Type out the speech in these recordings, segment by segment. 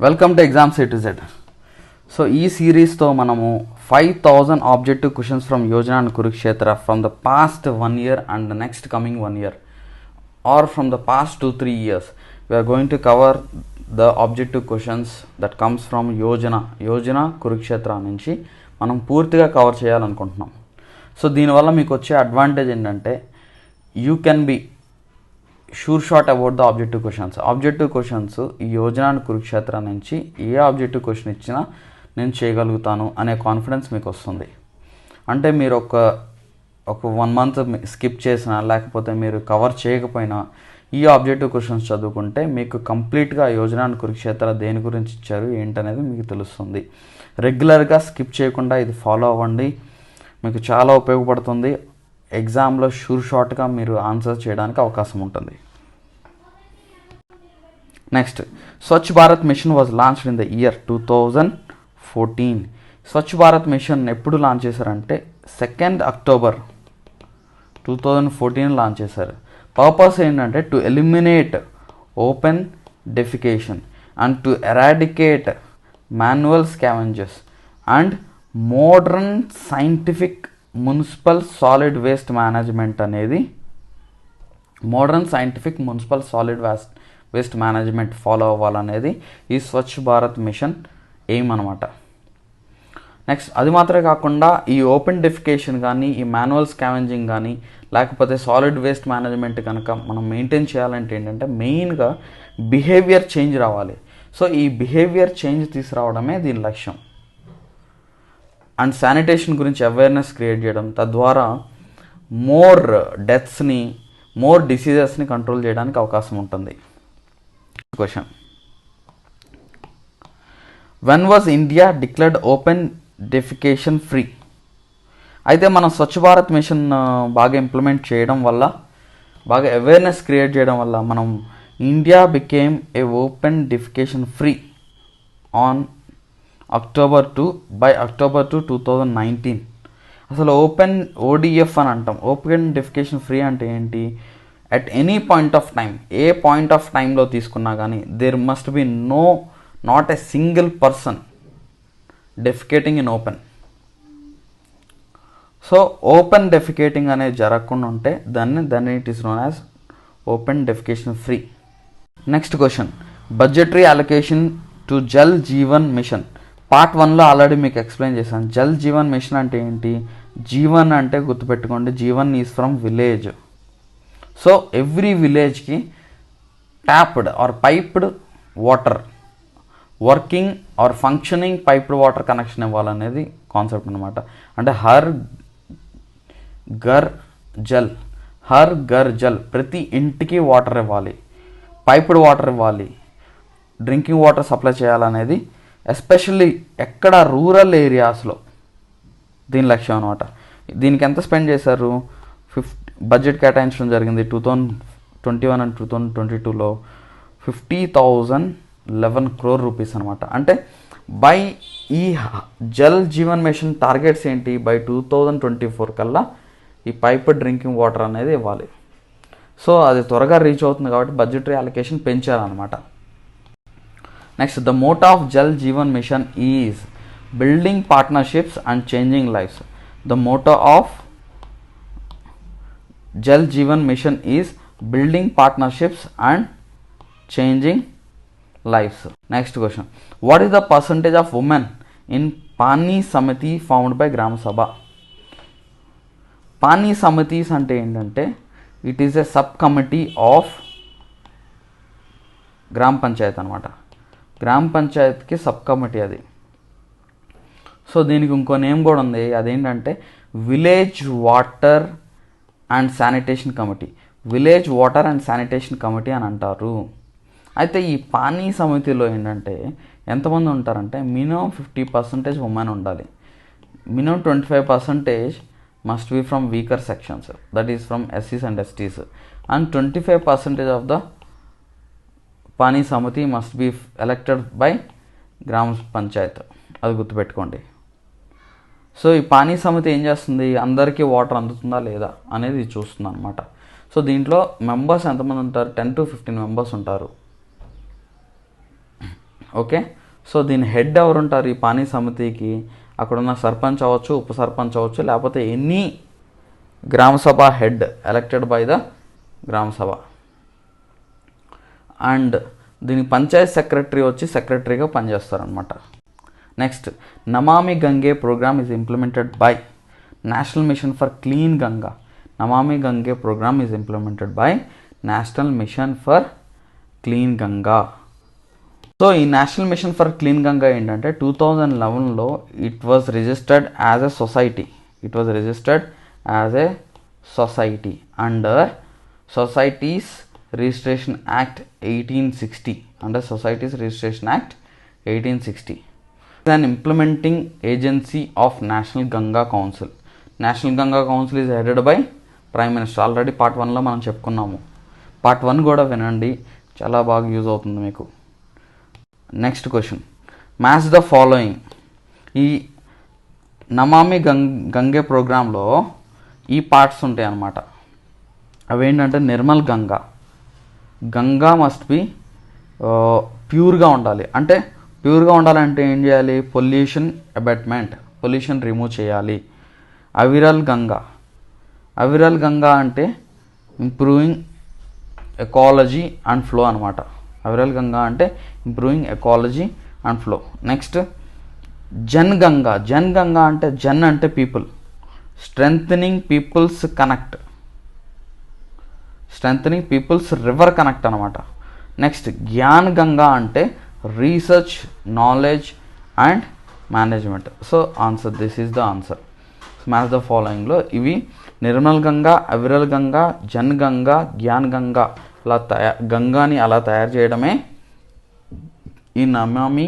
Welcome to exams A to Z. So ఈ సిరీస్తో మనము 5000 objective questions from Yojana and Kurukshetra from the past 1 year and the next coming 1 year or from the past 2-3 years we are going to cover the objective questions that comes from Yojana Kurukshetra నుంచి మనం పూర్తిగా cover చేయాలనుకుంటున్నాం. So దీనివల్ల మీకు వచ్చే అడ్వాంటేజ్ ఏంటంటే you can be sure shot about the objective questions ఈ Yojana and Kurukshetra నుంచి ఏ ఆబ్జెక్టివ్ క్వశ్చన్ ఇచ్చినా నేను చేయగలుగుతాను అనే కాన్ఫిడెన్స్ మీకు వస్తుంది. అంటే మీరు ఒక 1 month స్కిప్ చేసినా లేకపోతే మీరు కవర్ చేయకపోయినా ఈ ఆబ్జెక్టివ్ క్వశ్చన్స్ చదువుకుంటే మీకు కంప్లీట్గా యోజన అండ్ కురుక్షేత్ర దేని గురించి ఇచ్చారు ఏంటనేది మీకు తెలుస్తుంది. రెగ్యులర్గా స్కిప్ చేయకుండా ఇది ఫాలో అవ్వండి, మీకు చాలా ఉపయోగపడుతుంది. ఎగ్జామ్లో షూర్ షాట్గా మీరు ఆన్సర్ చేయడానికి అవకాశం ఉంటుంది. Next, Swachh Bharat mission was launched in the year 2014. Swachh Bharat mission ఎప్పుడు లాంచ్ చేశారంటే 2nd October 2014 లాంచ్ చేశారు. పర్పస్ ఏంటంటే to eliminate open defecation and to eradicate manual scavengers and modern scientific municipal solid waste management అనేది waste management follow అవ్వాలనేది ఈ Swachh Bharat mission aim అనమాట. Next, అది మాత్రమే కాకుండా ఈ ఓపెన్ డెఫికేషన్ కానీ ఈ మాన్యువల్ స్కావెంజింగ్ కానీ లేకపోతే సాలిడ్ వేస్ట్ మేనేజ్మెంట్ కనుక మనం మెయింటైన్ చేయాలంటే ఏంటంటే మెయిన్గా బిహేవియర్ చేంజ్ రావాలి. సో ఈ బిహేవియర్ చేంజ్ తీసుకురావడమే దీని లక్ష్యం. అండ్ శానిటేషన్ గురించి అవేర్నెస్ క్రియేట్ చేయడం, తద్వారా మోర్ డెత్స్ని మోర్ డిసీజెస్ని కంట్రోల్ చేయడానికి అవకాశం ఉంటుంది. Question, when was India declared open defecation free? అయితే మనం స్వచ్ఛ భారత్ మిషన్ బాగా ఇంప్లిమెంట్ చేయడం వల్ల, బాగా అవేర్నెస్ క్రియేట్ చేయడం వల్ల మనం India became a open defecation free on October 2 2019. అసలు ఓపెన్ ODF అని అంటాం. ఓపెన్ డెఫికేషన్ ఫ్రీ అంటే ఏంటి? At any point of time, a point of టైంలో తీసుకున్నా కానీ there must be not a single person defecating in open. So open defecating అనేది జరగకుండా ఉంటే దాన్ని it is known as open defecation free. Next question, budgetary allocation to Jal Jeevan mission. Part 1లో already మీకు explain చేశాను. జల్ జీవన్ మిషన్ అంటే ఏంటి? జీవన్ అంటే గుర్తుపెట్టుకోండి, Jeevan is from village. So every విలేజ్కి tapped are piped water, working or functioning piped water connection ఇవ్వాలనేది concept అనమాట. అంటే హర్ ఘర్ జల్ ప్రతి ఇంటికి వాటర్ ఇవ్వాలి, పైప్డ్ వాటర్ ఇవ్వాలి, డ్రింకింగ్ వాటర్ సప్లై చేయాలనేది ఎస్పెషల్లీ ఎక్కడ రూరల్ ఏరియాస్లో దీని లక్ష్యం అనమాట. దీనికి ఎంత స్పెండ్ చేశారు? బడ్జెట్ కేటాయించడం జరిగింది 2021 అండ్ 2022లో 50,011 crore rupees అనమాట. అంటే బై ఈ జల్ జీవన్ మిషన్ టార్గెట్స్ ఏంటి? బై 2024 కల్లా ఈ పైప్ డ్రింకింగ్ వాటర్ అనేది ఇవ్వాలి. సో అది త్వరగా రీచ్ అవుతుంది కాబట్టి బడ్జెటరీ అలొకేషన్ పెంచాలన్నమాట. Next, the motto of Jal Jeevan Mission is building partnerships and changing lives. The motto of Jal Jeevan Mission is building partnerships and changing lives. Next question, what is the percentage of women in Pani Samiti formed by Gram Sabha? Pani Samitis ante endante it is a sub committee of Gram Panchayat anamata. గ్రామ పంచాయత్కి sub committee అది. So దీనికి ఇంకో name కూడా ఉంది, అదేంటంటే village water and sanitation committee అని అంటారు. అయితే ఈ పానీ సమితిలో ఏంటంటే ఎంతమంది ఉంటారంటే మినిమం 50% ఉమెన్ ఉండాలి, minimum 25% must be from weaker sections, that is from SCs and STs, and 25% of the pani సమితి మస్ట్ బి ఎలక్టెడ్ బై గ్రామ పంచాయత్. అది గుర్తుపెట్టుకోండి. సో ఈ పానీ సమితి ఏం చేస్తుంది? అందరికీ వాటర్ అందుతుందా లేదా అనేది చూస్తుంది అనమాట. సో దీంట్లో మెంబర్స్ ఎంతమంది ఉంటారు? 10 to 15 మెంబర్స్ ఉంటారు. ఓకే. సో దీని హెడ్ ఎవరు ఉంటారు ఈ పానీ సమితికి? అక్కడున్న సర్పంచ్ అవ్వచ్చు, ఉప సర్పంచ్ అవ్వచ్చు, లేకపోతే any Gram Sabha head elected by the Gram Sabha. And దీనికి పంచాయత్ సెక్రటరీ వచ్చి సెక్రటరీగా పనిచేస్తారనమాట. Next, Namami Gange program is implemented by national mission for clean Ganga. Namami Gange program is implemented by national mission for clean Ganga. So ఈ national mission for clean Ganga ఏంటంటే 2011లో it was registered as a society. It was registered as a society under societies registration act 1860. Under societies registration act 1860. an implementing agency of National Ganga Council. National Ganga Council is headed by Prime Minister. Already part 1లో మనం చెప్పుకున్నాము. Part 1 కూడా వినండి, చాలా బాగా use అవుతుంది మీకు. Next question, match the following. ఈ నమామి గంగే ప్రోగ్రాంలో ఈ పార్ట్స్ ఉంటాయి అన్నమాట. అవేంటంటే నిర్మల్ గంగా. గంగా మస్ట్ బి ప్యూర్గా ఉండాలి. అంటే ప్యూర్గా ఉండాలంటే ఏం చేయాలి? పొల్యూషన్ అబెట్మెంట్, పొల్యూషన్ రిమూవ్ చేయాలి. అవిరల్ గంగా. అవిరల్ గంగా అంటే ఇంప్రూవింగ్ ఎకాలజీ అండ్ ఫ్లో అనమాట. అవిరల్ గంగా అంటే improving ecology and flow. Next Jan Ganga. Jan Ganga అంటే జన్ అంటే people, strengthening people's connect, strengthening people's river connect అనమాట. నెక్స్ట్ జ్ఞాన్ గంగా అంటే research, knowledge and management. So answer, this is the answer. Match the ఫాలోయింగ్లో ఇవి నిర్మల్ గంగా, అవిరల్ గంగా, జన్ గంగా, జ్ఞాన్ గంగా గంగాని అలా తయారు చేయడమే ఈ నమామి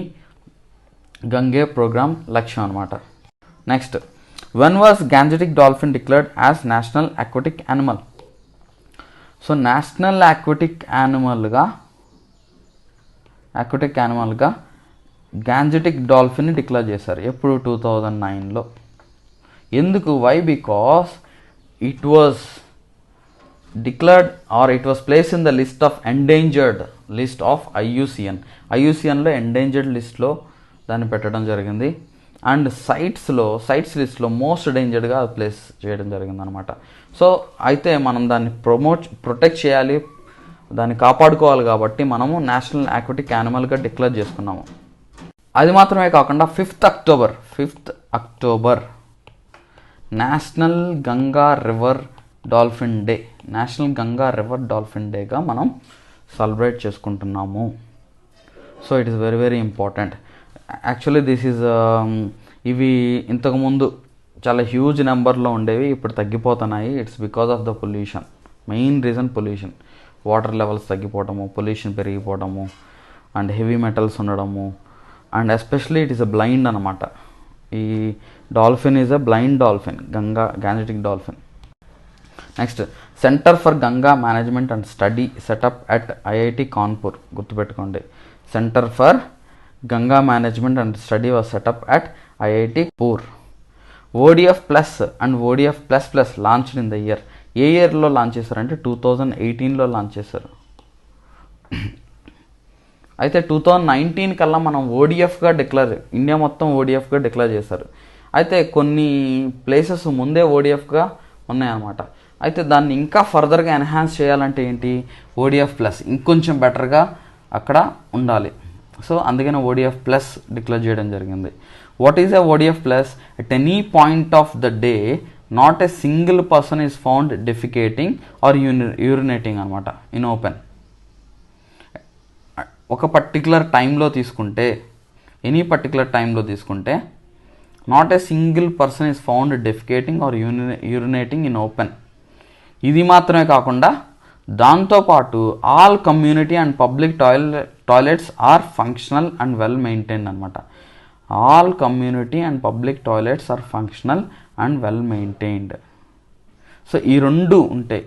గంగే ప్రోగ్రామ్ లక్ష్యం అనమాట. Next, when was Gangetic dolphin declared as national aquatic animal? So national aquatic యానిమల్గా గ్యాంజెటిక్ డాల్ఫిన్ని డిక్లేర్ చేశారు. ఎప్పుడు? 2009లో. ఎందుకు? Why? Because it was declared or it was place in the list of endangered list of IUCN. IUCNలో endangered లిస్ట్లో దాన్ని పెట్టడం జరిగింది. అండ్ సైట్స్ లిస్ట్లో మోస్ట్ డేంజర్డ్గా ప్లేస్ చేయడం జరిగింది అనమాట. సో అయితే మనం దాన్ని ప్రొటెక్ట్ చేయాలి, దాన్ని కాపాడుకోవాలి కాబట్టి మనము నేషనల్ అక్వాటిక్ యానిమల్గా డిక్లేర్ చేసుకున్నాము. అది మాత్రమే కాకుండా 5th October national Ganga river dolphin day, national Ganga river dolphin డేగా మనం సెలబ్రేట్ చేసుకుంటున్నాము. So it is very very important. Actually this is ఇవి ఇంతకుముందు చాలా హ్యూజ్ నెంబర్లో ఉండేవి, ఇప్పుడు తగ్గిపోతున్నాయి. It's because of the pollution. Main reason pollution. Water levels తగ్గిపోవడము, పొల్యూషన్ పెరిగిపోవడము, అండ్ హెవీ మెటల్స్ ఉండడము, and especially it is a blind అనమాట. ఈ dolphin is a blind dolphin, Gangetic dolphin. Next, centre for Ganga management and study setup at IIT Kanpur. గుర్తుపెట్టుకోండి, centre for Ganga management and study was setup at IIT పూర్. ODF plus and ODF plus launched in the year. ఏ ఇయర్లో launch చేశారంటే 2018లో launch చేశారు. అయితే 2019 కల్లా మనం ODFగా India మొత్తం ODFగా డిక్లేర్ చేశారు. అయితే కొన్ని ప్లేసెస్ ముందే ODFగా ఉన్నాయన్నమాట. అయితే దాన్ని ఇంకా ఫర్దర్గా ఎన్హాన్స్ చేయాలంటే ఏంటి? ODF ప్లస్ ఇంకొంచెం బెటర్గా అక్కడ ఉండాలి. సో అందుకని ODF ప్లస్ డిక్లేర్ చేయడం జరిగింది. What is a ODF plus? At any point of the day not a single person is found defecating or urinating అనమాట ఇన్ ఓపెన్. ఒక పర్టికులర్ టైంలో తీసుకుంటే, ఎనీ పర్టికులర్ టైంలో తీసుకుంటే not a single person is found defecating or urinating in open. ఇది మాత్రమే కాకుండా దాంతోపాటు all community and public toilets are functional and well maintained అనమాట. All community and public toilets are functional and well maintained. So ఈ రెండు ఉంటాయి.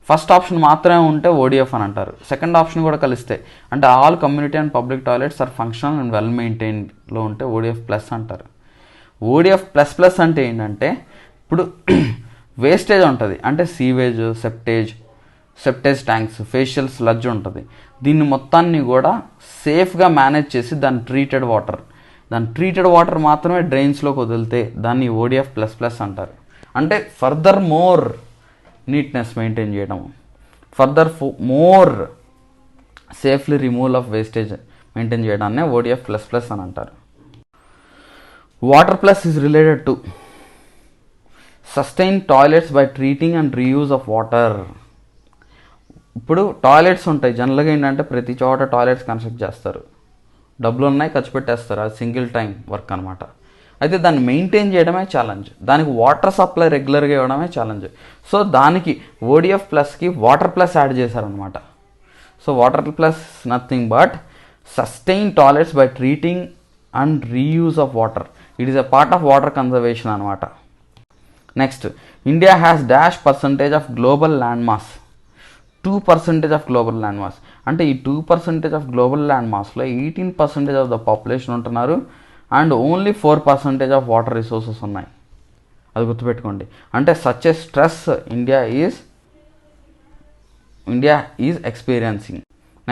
First option మాత్రమే ఉంటే ODF అని అంటారు. సెకండ్ ఆప్షన్ కూడా కలిస్తే అంటే all community and public toilets are functional and well మెయింటైన్డ్లో ఉంటే ODF ప్లస్ అంటారు. ODF ప్లస్ అంటే ఏంటంటే, ఇప్పుడు వేస్టేజ్ ఉంటుంది అంటే sewage, septage tanks, faecal sludge ఉంటుంది. దీన్ని మొత్తాన్ని కూడా సేఫ్గా మేనేజ్ చేసి దాని ట్రీటెడ్ వాటర్ మాత్రమే డ్రైన్స్లోకి వదిలితే దాన్ని ఓడిఎఫ్ ప్లస్ ప్లస్ అంటారు. అంటే ఫర్దర్ మోర్ నీట్నెస్ మెయింటైన్ చేయడం, further more safely removal of wastage maintain చేయడాన్నే ఓడిఎఫ్ ప్లస్ ప్లస్ అని అంటారు. Water plus is related to sustain toilets by treating and reuse of water. ఇప్పుడు టాయిలెట్స్ ఉంటాయి, జనరల్గా ఏంటంటే ప్రతి చోట టాయిలెట్స్ కన్స్ట్రక్ట్ చేస్తారు, డబ్బులు ఉన్నాయి ఖర్చు పెట్టేస్తారు, అది సింగిల్ టైం వర్క్ అనమాట. అయితే దాన్ని మెయింటైన్ చేయడమే ఛాలెంజ్, దానికి వాటర్ సప్లై రెగ్యులర్గా ఇవ్వడమే ఛాలెంజ్. సో దానికి ఓడిఎఫ్ ప్లస్కి వాటర్ ప్లస్ యాడ్ చేశారనమాట. So water plus nothing but sustain toilets by treating and reuse of water. It is a part of water conservation అనమాట. Next, India has dash percentage of global land mass. 2% of global land mass. అంటే ఈ 2% of global land మాస్లో 18% of the population ఉంటున్నారు and only 4% of water resources ఉన్నాయి. అది గుర్తుపెట్టుకోండి. అంటే such a stress India is experiencing.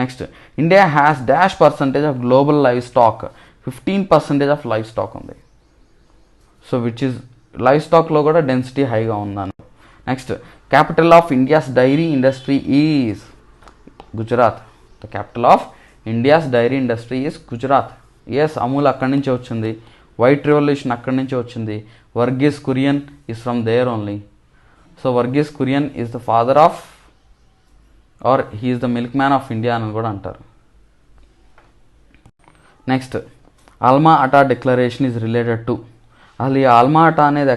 Next, India has dash percentage of global live stock. 15% of live stock ఉంది. So which is live స్టాక్లో కూడా density హైగా ఉందని. Next, capital of India's dairy industry is Gujarat. The capital of India's dairy industry is Gujarat. Yes, Amul అక్కడి నుంచే వచ్చింది, white revolution అక్కడి నుంచే వచ్చింది. Varghese Kurien is from there only. So Varghese Kurien is the father of or he is the milk man of India అని కూడా అంటారు. Next, ఆల్మా అటా డిక్లరేషన్ ఈజ్ రిలేటెడ్ టు. అసలు ఈ ఆల్మా అటా అనేది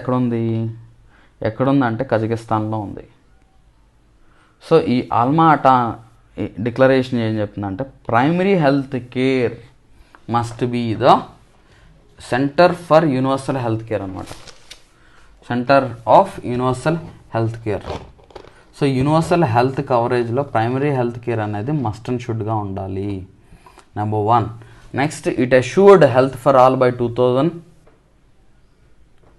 ఎక్కడుందంటే కజకిస్తాన్లో ఉంది. సో ఈ ఆల్మా అటా డిక్లరేషన్ ఏం చెప్తుందంటే primary health care must be the centre for universal health care అనమాట. Centre of universal health care. So universal health కవరేజ్లో ప్రైమరీ హెల్త్ కేర్ అనేది మస్ట్ అండ్ షుడ్గా ఉండాలి. Number 1. Next, it assured health for all by 2000.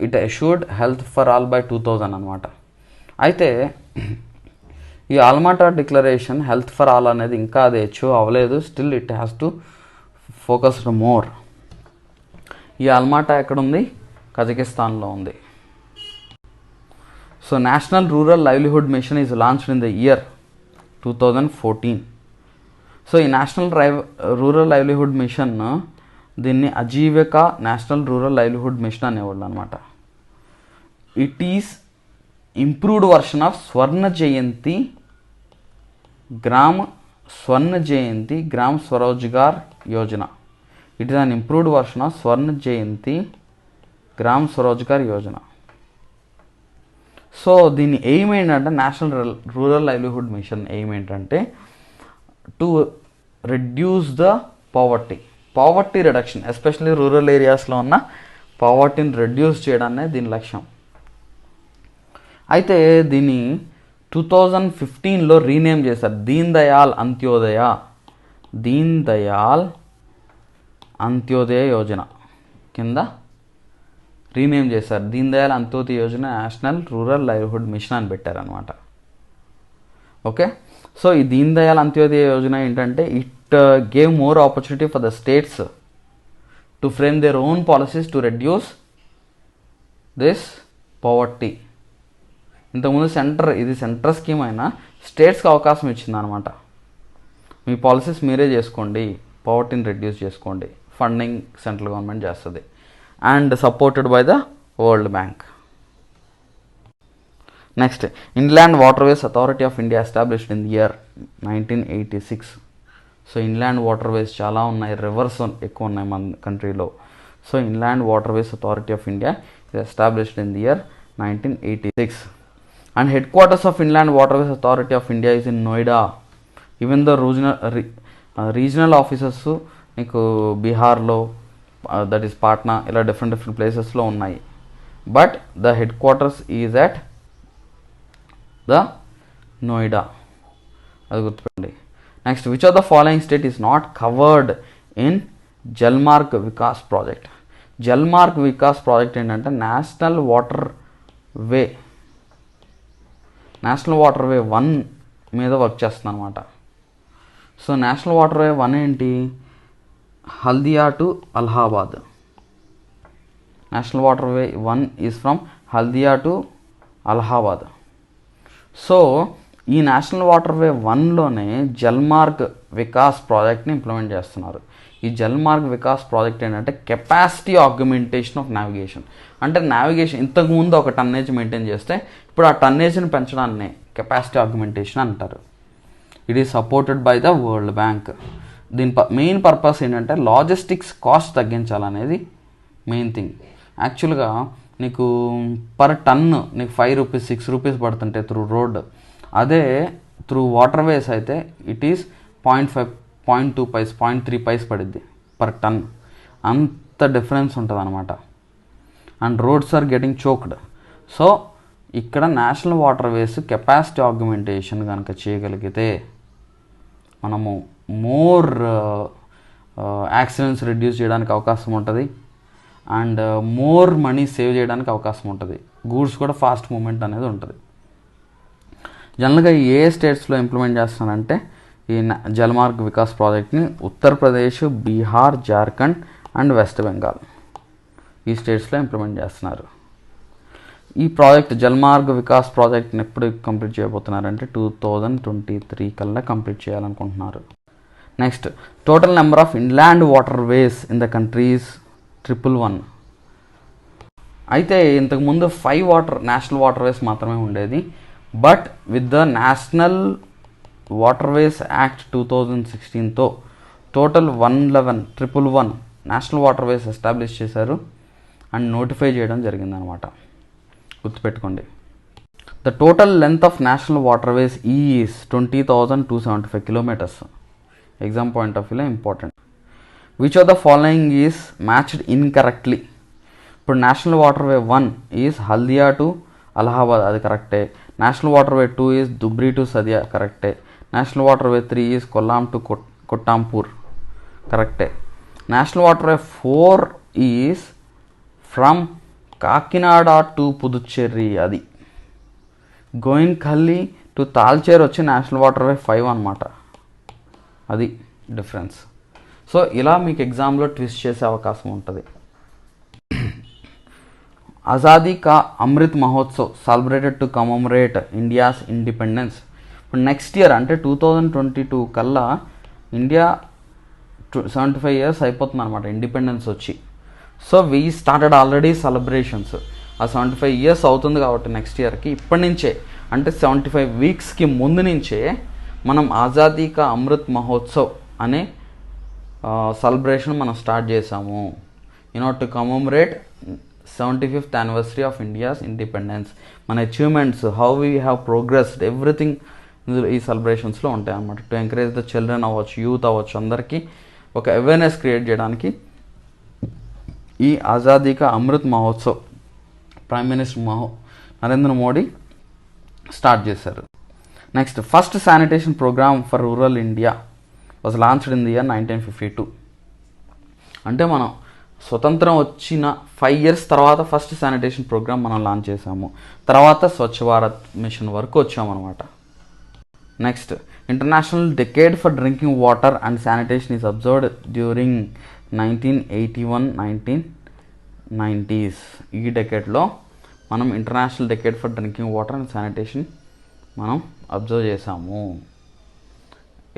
It assured health for all by 2000 అనమాట. అయితే ఈ Alma Ata declaration health for all అనేది ఇంకా అది అచీవ్ అవ్వలేదు. Still it has to focused more. ఈ ఆల్మాటా ఎక్కడుంది? కజకిస్తాన్లో ఉంది. So national rural livelihood mission is launched in the year 2014. So ఈ నేషనల్ రూరల్ లైవ్లీహుడ్ మిషన్ దీన్ని Aajeevika national rural livelihood mission అనేవాళ్ళు అనమాట. It is improved version of Swarna Jayanti Gram Swarozgar Yojana. It is an improved version of Swarna Jayanti Gram Swarozgar Yojana. So దీని aim ఏంటంటే national rural livelihood mission aim ఏంటంటే to reduce the poverty reduction, especially rural ఏరియాస్లో ఉన్న పావర్టీని reduce చేయడాన్నే దీని లక్ష్యం. అయితే దీన్ని 2015లో రీనేమ్ చేశారు. దీన్ దయాల్ అంత్యోదయ యోజన కింద రీనేమ్ చేశారు. Deen Dayal Antyodaya Yojana national rural livelihood machine అని పెట్టారనమాట. ఓకే, సో ఈ దీన్ దయాల్ అంత్యోదయ యోజన ఏంటంటే it gave more opportunity for the states to frame their own policies to reduce this poverty. ఇంతకుముందు సెంటర్ స్కీమ్ అయినా స్టేట్స్కి అవకాశం ఇచ్చిందనమాట. మీ పాలసీస్ మీరే చేసుకోండి, పావర్టీని రెడ్యూస్ చేసుకోండి, ఫండింగ్ సెంట్రల్ గవర్నమెంట్ చేస్తుంది and supported by the world bank. Next, inland waterways authority of India established in the year 1986. So inland waterways చాలా ఉన్నాయి, రివర్స్ ఎక్కువ ఉన్నాయి మన కంట్రీలో. So inland waterways authority of India is established in the year 1986. And headquarters of Inland Waterways Authority of India is in Noida. Even the regional offices నీకు బీహార్లో that is Patna ఇలా different ప్లేసెస్లో ఉన్నాయి. But the headquarters is at the Noida. అది గుర్తుపెట్టండి. Next, which of the following state is not covered in Jal Marg Vikas project. Jal Marg Vikas project ఏంటంటే national waterway 1 మీద work చేస్తుంది అనమాట. సో నేషనల్ వాటర్ వే 1 ఏంటి? Haldia to Allahabad. National waterway 1 is from Haldia to Allahabad. So ఈ national waterway 1లోనే Jalmarg Vikas ప్రాజెక్ట్ని implement చేస్తున్నారు. ఈ జల్మార్గ్ వికాస్ ప్రాజెక్ట్ ఏంటంటే కెపాసిటీ ఆగ్మెంటేషన్ ఆఫ్ నావిగేషన్. అంటే నావిగేషన్ ఇంతకుముందు ఒక టన్నేజ్ మెయింటైన్ చేస్తే ఇప్పుడు ఆ టన్నేజ్ని పెంచడాన్ని కెపాసిటీ ఆగ్మెంటేషన్ అంటారు. It is supported by the world bank. దీని మెయిన్ పర్పస్ ఏంటంటే లాజిస్టిక్స్ కాస్ట్ తగ్గించాలనేది మెయిన్ థింగ్. యాక్చువల్గా నీకు పర్ టన్ను నీకు 5 రూపీస్ 6 రూపీస్ పడుతుంటే త్రూ రోడ్, అదే త్రూ వాటర్వేస్ అయితే ఇట్ ఈస్ 0.5 0.2 పైస్ 0.3 పైస్ పడిద్ది పర్ టన్. అంత డిఫరెన్స్ ఉంటుంది అనమాట. And roads are getting choked. So ఇక్కడ నేషనల్ వాటర్వేస్ కెపాసిటీ ఆగ్మెంటేషన్ కనుక చేయగలిగితే మనము మోర్ యాక్సిడెంట్స్ రిడ్యూస్ చేయడానికి అవకాశం ఉంటుంది. అండ్ మోర్ మనీ సేవ్ చేయడానికి అవకాశం ఉంటుంది. గూడ్స్ కూడా ఫాస్ట్ మూమెంట్ అనేది ఉంటుంది. జనరల్గా ఏ స్టేట్స్లో ఇంప్లిమెంట్ చేస్తున్నారంటే ఈ జల్మార్గ్ వికాస్ ప్రాజెక్ట్ని ఉత్తరప్రదేశ్, బీహార్, జార్ఖండ్ అండ్ వెస్ట్ బెంగాల్ ఈ స్టేట్స్లో ఇంప్లిమెంట్ చేస్తున్నారు. ఈ ప్రాజెక్ట్ జల్మార్గ్ వికాస్ ప్రాజెక్ట్ని ఎప్పుడు కంప్లీట్ చేయబోతున్నారంటే 2023 కల్లా కంప్లీట్ చేయాలనుకుంటున్నారు. Next, total number of inland waterways in the countries 111. అయితే ఇంతకుముందు 5 నేషనల్ వాటర్ వేస్ మాత్రమే ఉండేది. But with the national waterways act 2016తో టోటల్ 111 నేషనల్ వాటర్వేస్ ఎస్టాబ్లిష్ చేశారు అండ్ నోటిఫై చేయడం జరిగిందనమాట. గుర్తుపెట్టుకోండి. The total length of national waterways is 20,275 kilometres. Exam point of వ్యూలో important. Which of the following is matched incorrectly. ఇప్పుడు national waterway 1 is Haldia to Allahabad, అది కరెక్టే. National waterway 2 is Dhubri to Sadiya, కరెక్టే. National waterway 3 is Kollam to Kottapuram, కరెక్టే. National waterway 4 is from Kakinada to Puducherry, అది. గోయిన్కల్లి to Talcher వచ్చి national waterway 5 అనమాట. అది డిఫరెన్స్. సో ఇలా మీకు ఎగ్జామ్లో ట్విస్ట్ చేసే అవకాశం ఉంటుంది. Azadi ka Amrit Mahotsav celebrated to commemorate India's independence. ఇప్పుడు నెక్స్ట్ ఇయర్ అంటే 2022 కల్లా ఇండియా 75 ఇయర్స్ అయిపోతుంది అనమాట ఇండిపెండెన్స్ వచ్చి. So we started already celebrations. ఆ 75 ఇయర్స్ అవుతుంది కాబట్టి నెక్స్ట్ ఇయర్కి ఇప్పటి నుంచే అంటే 75 వీక్స్కి ముందు నుంచే మనం ఆజాదీ కా అమృత్ మహోత్సవ్ అనే సెలబ్రేషన్ మనం స్టార్ట్ చేసాము. To commemorate 75th anniversary of India's independence. మన achievements, how we have progressed, everything ఈ సెలబ్రేషన్స్లో ఉంటాయి అన్నమాట. టు ఎంకరేజ్ ద చిల్డ్రన్ అవ్వచ్చు, యూత్ అవ్వచ్చు, అందరికీ ఒక అవేర్నెస్ క్రియేట్ చేయడానికి ఈ Azadi ka Amrit Mahotsav prime minister Narendra Modi start చేశారు. Next, first sanitation programme for rural India was launched in the year 1952. అంటే మనం స్వతంత్రం వచ్చిన 5 ఇయర్స్ తర్వాత ఫస్ట్ శానిటేషన్ ప్రోగ్రామ్ మనం లాంచ్ చేసాము. తర్వాత స్వచ్ఛ భారత్ మిషన్ వరకు వచ్చామన్నమాట. Next, international decade for drinking water and sanitation is observed during 1981-1990s. ఈ డెకేడ్లో మనం international decade for drinking water and sanitation మనం అబ్జర్వ్ చేసాము.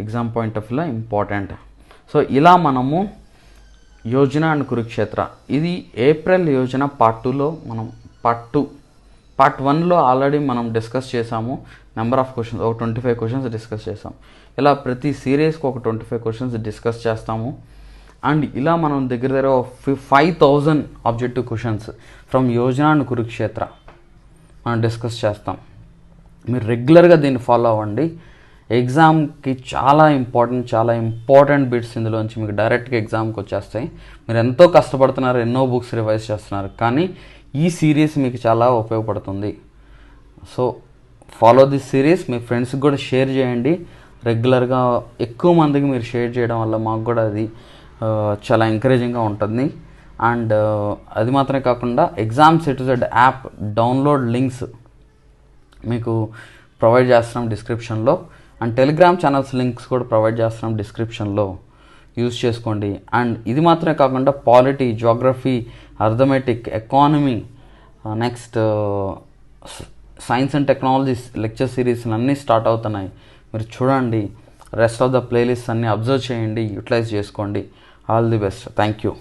ఎగ్జామ్ పాయింట్ ఆఫ్ వ్యూలో ఇంపార్టెంట్. సో ఇలా మనము యోజన అండ్ కురుక్షేత్ర, ఇది ఏప్రిల్ యోజన పార్ట్ 2లో మనం పార్ట్ 1లో ఆల్రెడీ మనం డిస్కస్ చేసాము. నెంబర్ ఆఫ్ క్వశ్చన్స్ ఒక 25 క్వశ్చన్స్ డిస్కస్ చేసాం. ఇలా ప్రతి సిరీస్కి ఒక 25 క్వశ్చన్స్ డిస్కస్ చేస్తాము. అండ్ ఇలా మనం దగ్గర 5,000 objective questions from Yojana and Kurukshetra మనం డిస్కస్ చేస్తాం. మీరు రెగ్యులర్గా దీన్ని ఫాలో అవ్వండి. ఎగ్జామ్కి చాలా ఇంపార్టెంట్ బిట్స్ ఇందులోంచి మీకు డైరెక్ట్గా ఎగ్జామ్కి వచ్చేస్తాయి. మీరు ఎంతో కష్టపడుతున్నారు, ఎన్నో బుక్స్ రివైజ్ చేస్తున్నారు, కానీ ఈ సిరీస్ మీకు చాలా ఉపయోగపడుతుంది. So follow this series. మీ ఫ్రెండ్స్కి కూడా షేర్ చేయండి. రెగ్యులర్గా ఎక్కువ మందికి మీరు షేర్ చేయడం వల్ల మాకు కూడా అది చాలా ఎంకరేజింగ్గా ఉంటుంది. అండ్ అది మాత్రమే కాకుండా exam set app download links మీకు ప్రొవైడ్ చేస్తున్నాం డిస్క్రిప్షన్లో. అండ్ టెలిగ్రామ్ ఛానల్స్ లింక్స్ కూడా ప్రొవైడ్ చేస్తున్నాం డిస్క్రిప్షన్లో. యూజ్ చేసుకోండి. అండ్ ఇది మాత్రమే కాకుండా polity, geography, arithmetic, economy, next science and technologies lecture సిరీస్లు అన్నీ స్టార్ట్ అవుతున్నాయి. మీరు చూడండి, రెస్ట్ ఆఫ్ ద ప్లేలిస్ట్ అన్నీ అబ్జర్వ్ చేయండి, యూటిలైజ్ చేసుకోండి. All the best. Thank you.